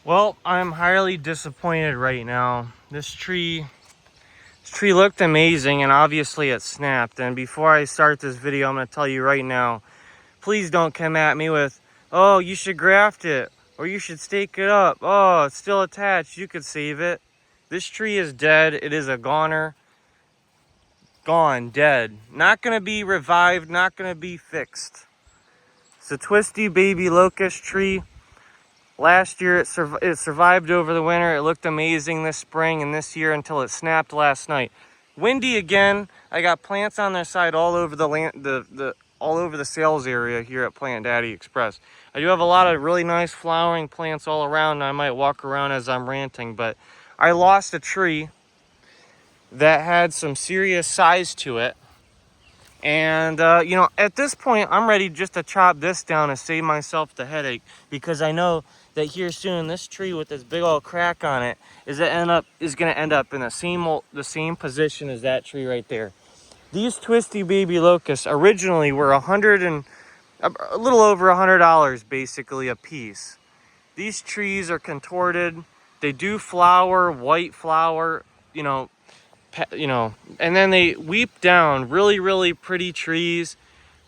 Well, I'm highly disappointed right now. This tree looked amazing, and obviously it snapped. And before I start this video, I'm going to tell you right now, please don't come at me with, oh, you should graft it, or you should stake it up. Oh, it's still attached, you could save it. This tree is dead. It is a goner. Gone, dead. Not going to be revived, not going to be fixed. It's a twisty baby locust tree. Last year it survived over the winter. It looked amazing this spring and this year until it snapped last night. Windy again. I got plants on their side all over the land, all over the sales area here at Plant Daddy Express. I do have a lot of really nice flowering plants all around, and I might walk around as I'm ranting, but I lost a tree that had some serious size to it. And, you know, at this point, I'm ready just to chop this down and save myself the headache, because I know that here soon, this tree with this big old crack on it is going to end up in the same position as that tree right there. These twisty baby locusts originally were a little over $100 basically a piece. These trees are contorted. They do flower, white flower, you know, and then they weep down. Really pretty trees.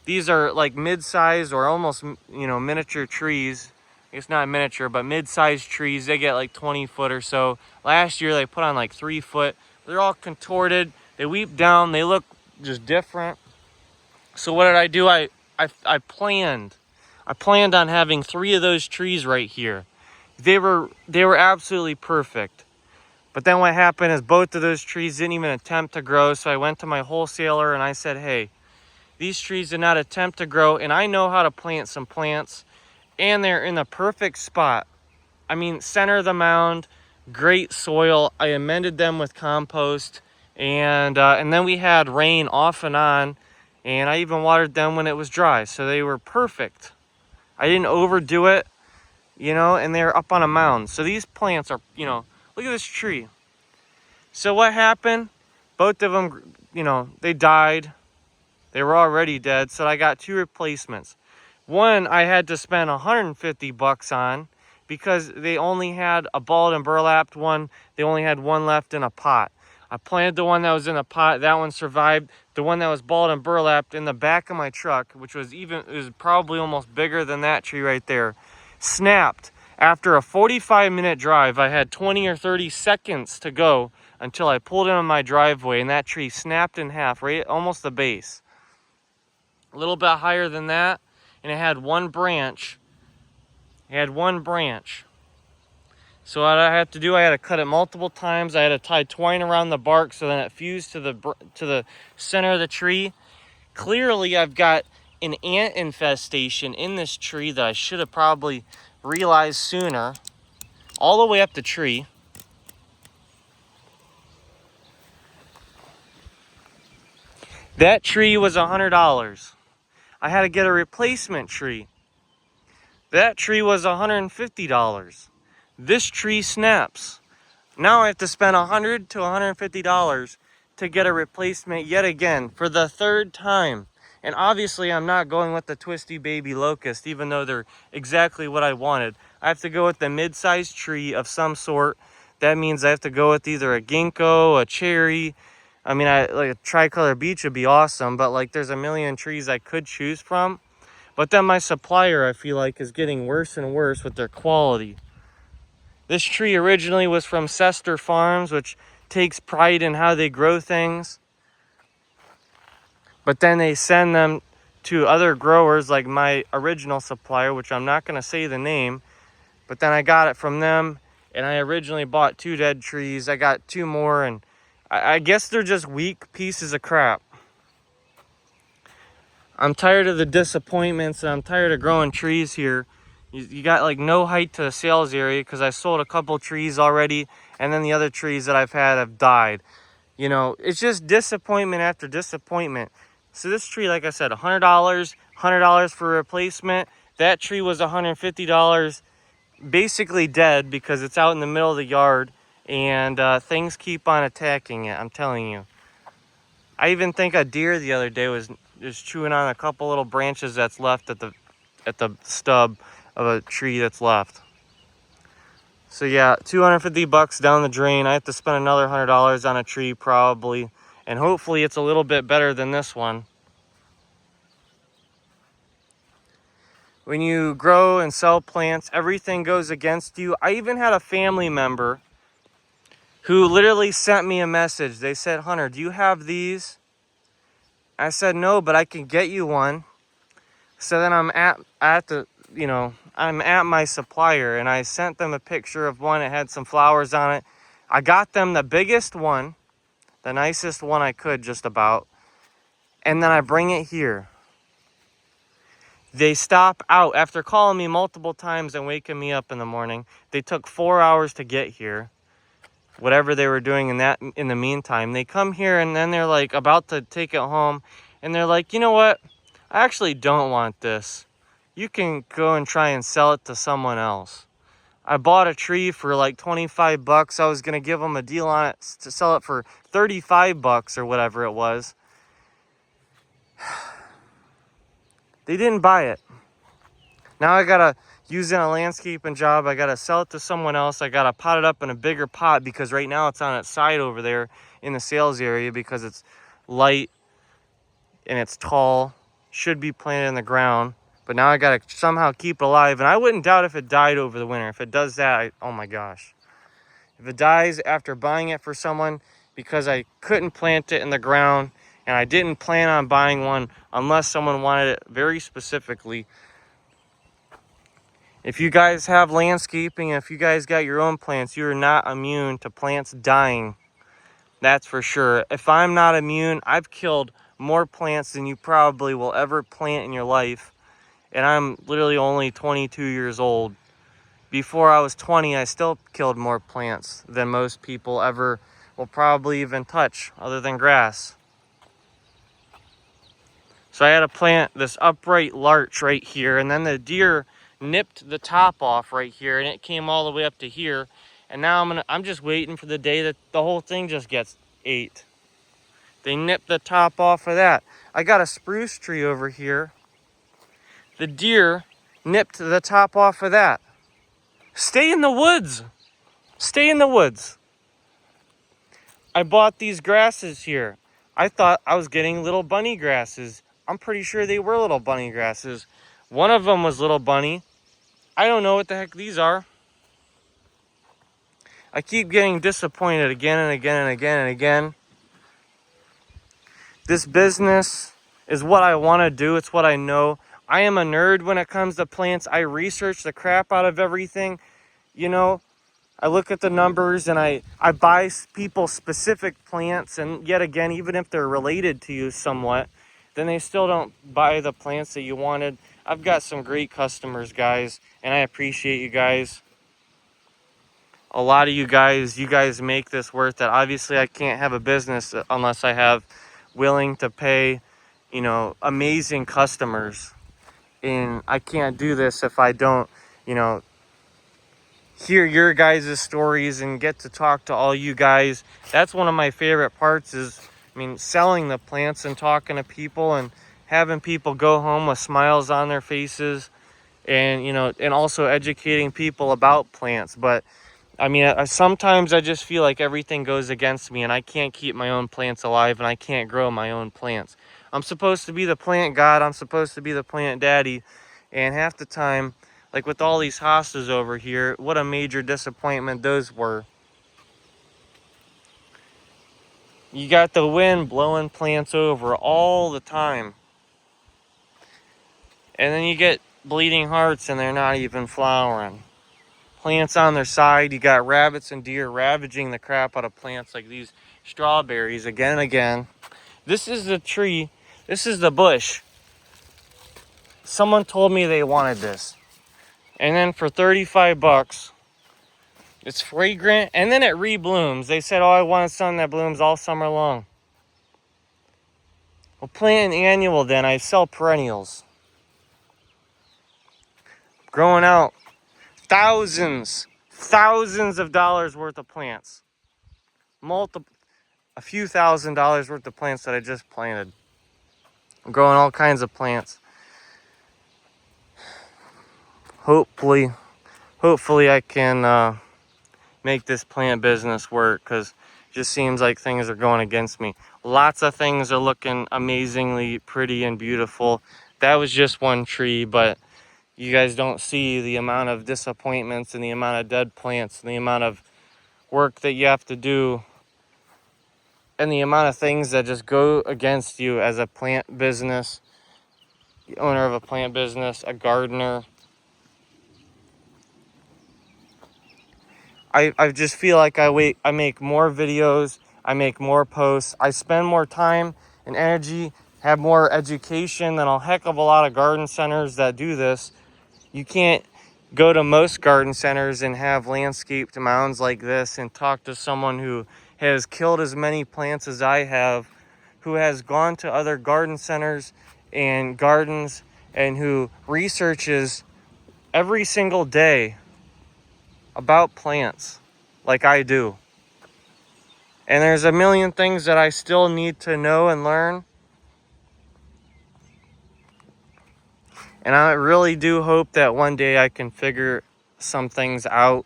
These are like mid-sized or almost, miniature trees. It's not miniature, but mid-sized trees. They get like 20 foot or so. Last year they put on like 3 foot. They're all contorted. They weep down. They look just different. So what did I do? I planned on having 3 of those trees right here. They were absolutely perfect. But then what happened is both of those trees didn't even attempt to grow. So I went to my wholesaler and I said, hey, these trees did not attempt to grow, and I know how to plant some plants, and they're in the perfect spot. I mean, center of the mound, great soil. I amended them with compost, and then we had rain off and on, and I even watered them when it was dry, so they were perfect. I didn't overdo it, and they're up on a mound. So these plants are, look at this tree. So what happened? Both of them, they died. They were already dead, so I got 2 replacements. One I had to spend $150 on because they only had a balled and burlapped one. They only had one left in a pot. I planted the one that was in a pot. That one survived. The one that was balled and burlapped in the back of my truck, which was probably almost bigger than that tree right there, snapped. After a 45-minute drive, I had 20 or 30 seconds to go until I pulled in on my driveway, and that tree snapped in half, right almost the base. A little bit higher than that, and it had one branch. So what I had to do, I had to cut it multiple times. I had to tie twine around the bark so then it fused to the center of the tree. Clearly, I've got an ant infestation in this tree that I should have probably realized sooner. All the way up the tree. That tree was $100. I had to get a replacement tree. That tree was $150. This tree snaps. Now I have to spend $100 to $150 to get a replacement yet again for the 3rd time. And obviously I'm not going with the twisty baby locust, even though they're exactly what I wanted. I have to go with the mid-sized tree of some sort. That means I have to go with either a ginkgo, a cherry. I mean, like a tricolor beech would be awesome, but like there's a million trees I could choose from. But then my supplier, I feel like, is getting worse and worse with their quality. This tree originally was from Sester Farms, which takes pride in how they grow things. But then they send them to other growers like my original supplier, which I'm not going to say the name. But then I got it from them, and I originally bought 2 dead trees. I got 2 more, and I guess they're just weak pieces of crap. I'm tired of the disappointments, and I'm tired of growing trees here. You got like no height to the sales area because I sold a couple trees already, and then the other trees that I've had have died. It's just disappointment after disappointment. So this tree, like I said, $100 for a replacement. That tree was $150, basically dead because it's out in the middle of the yard, and things keep on attacking it, I'm telling you. I even think a deer the other day was just chewing on a couple little branches that's left at the stub of a tree that's left. So yeah, 250 bucks down the drain. I have to spend another $100 on a tree probably. And hopefully it's a little bit better than this one. When you grow and sell plants, everything goes against you. I even had a family member who literally sent me a message. They said, "Hunter, do you have these?" I said, "No, but I can get you one." So then I'm at the, I'm at my supplier, and I sent them a picture of one. It had some flowers on it. I got them the biggest one, the nicest one I could, just about. And then I bring it here. They stop out after calling me multiple times and waking me up in the morning. They took 4 hours to get here. Whatever they were doing in the meantime, they come here and then they're like about to take it home, and they're like, "You know what? I actually don't want this. You can go and try and sell it to someone else." I bought a tree for like 25 bucks. I was going to give them a deal on it to sell it for 35 bucks or whatever it was. They didn't buy it. Now I got to use it in a landscaping job. I got to sell it to someone else. I got to pot it up in a bigger pot because right now it's on its side over there in the sales area because it's light and it's tall. Should be planted in the ground. But now I got to somehow keep it alive. And I wouldn't doubt if it died over the winter. If it does that, oh my gosh. If it dies after buying it for someone because I couldn't plant it in the ground and I didn't plan on buying one unless someone wanted it very specifically. If you guys have landscaping, if you guys got your own plants, you are not immune to plants dying. That's for sure. If I'm not immune, I've killed more plants than you probably will ever plant in your life. And I'm literally only 22 years old. Before I was 20, I still killed more plants than most people ever will probably even touch, other than grass. So I had to plant this upright larch right here, and then the deer nipped the top off right here, and it came all the way up to here. And now I'm just waiting for the day that the whole thing just gets ate. They nipped the top off of that. I got a spruce tree over here. The deer nipped the top off of that. Stay in the woods. Stay in the woods. I bought these grasses here. I thought I was getting little bunny grasses. I'm pretty sure they were little bunny grasses. One of them was little bunny. I don't know what the heck these are. I keep getting disappointed again and again and again and again. This business is what I want to do. It's what I know. I am a nerd when it comes to plants. I research the crap out of everything. You know, I look at the numbers and I buy people specific plants. And yet again, even if they're related to you somewhat, then they still don't buy the plants that you wanted. I've got some great customers, guys, and I appreciate you guys. A lot of you guys make this worth it. Obviously, I can't have a business unless I have willing to pay, amazing customers. And I can't do this if I don't, hear your guys' stories and get to talk to all you guys. That's one of my favorite parts is, selling the plants and talking to people and having people go home with smiles on their faces and, and also educating people about plants. But sometimes I just feel like everything goes against me and I can't keep my own plants alive and I can't grow my own plants. I'm supposed to be the plant god. I'm supposed to be the plant daddy. And half the time, like with all these hostas over here, what a major disappointment those were. You got the wind blowing plants over all the time. And then you get bleeding hearts and they're not even flowering. Plants on their side. You got rabbits and deer ravaging the crap out of plants like these strawberries again and again. This is the tree. This is the bush. Someone told me they wanted this. And then for 35 bucks, it's fragrant and then it reblooms. They said, "Oh, I wanted something that blooms all summer long." Well, plant an annual then. I sell perennials. Growing out thousands of dollars worth of plants. A few $1,000s worth of plants that I just planted. I'm growing all kinds of plants. Hopefully I can make this plant business work, because it just seems like things are going against me. Lots of things are looking amazingly pretty and beautiful. That was just one tree, but you guys don't see the amount of disappointments and the amount of dead plants and the amount of work that you have to do and the amount of things that just go against you as a plant business, the owner of a plant business, a gardener. I just feel like I make more videos, I make more posts, I spend more time and energy, have more education than a heck of a lot of garden centers that do this. You can't go to most garden centers and have landscaped mounds like this and talk to someone who has killed as many plants as I have, who has gone to other garden centers and gardens, and who researches every single day about plants like I do. And there's a million things that I still need to know and learn. And I really do hope that one day I can figure some things out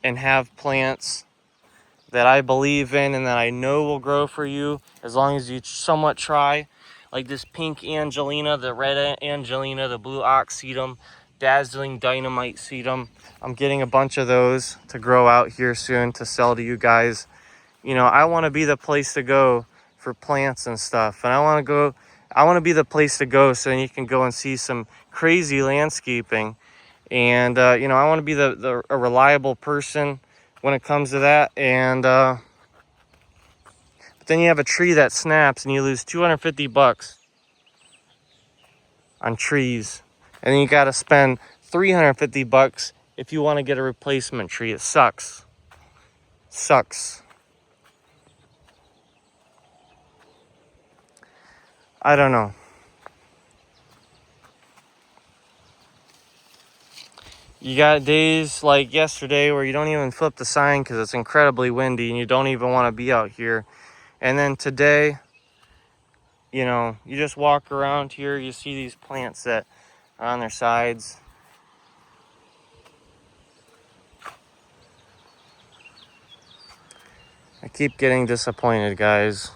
and have plants that I believe in and that I know will grow for you as long as you somewhat try. Like this pink Angelina, the red Angelina, the blue oxydum, dazzling dynamite sedum. I'm getting a bunch of those to grow out here soon to sell to you guys. You know, I want to be the place to go for plants and stuff. And I want to be the place to go so then you can go and see some crazy landscaping. And, you know, I want to be a reliable person when it comes to that. And, but then you have a tree that snaps and you lose 250 bucks on trees. And then you got to spend 350 bucks if you want to get a replacement tree. It sucks. Sucks. I don't know. You got days like yesterday where you don't even flip the sign because it's incredibly windy and you don't even want to be out here. And then today, you know, you just walk around here, you see these plants that are on their sides. I keep getting disappointed, guys.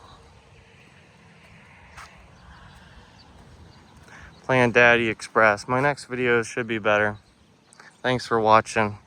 Plant Daddy Express. My next video should be better. Thanks for watching.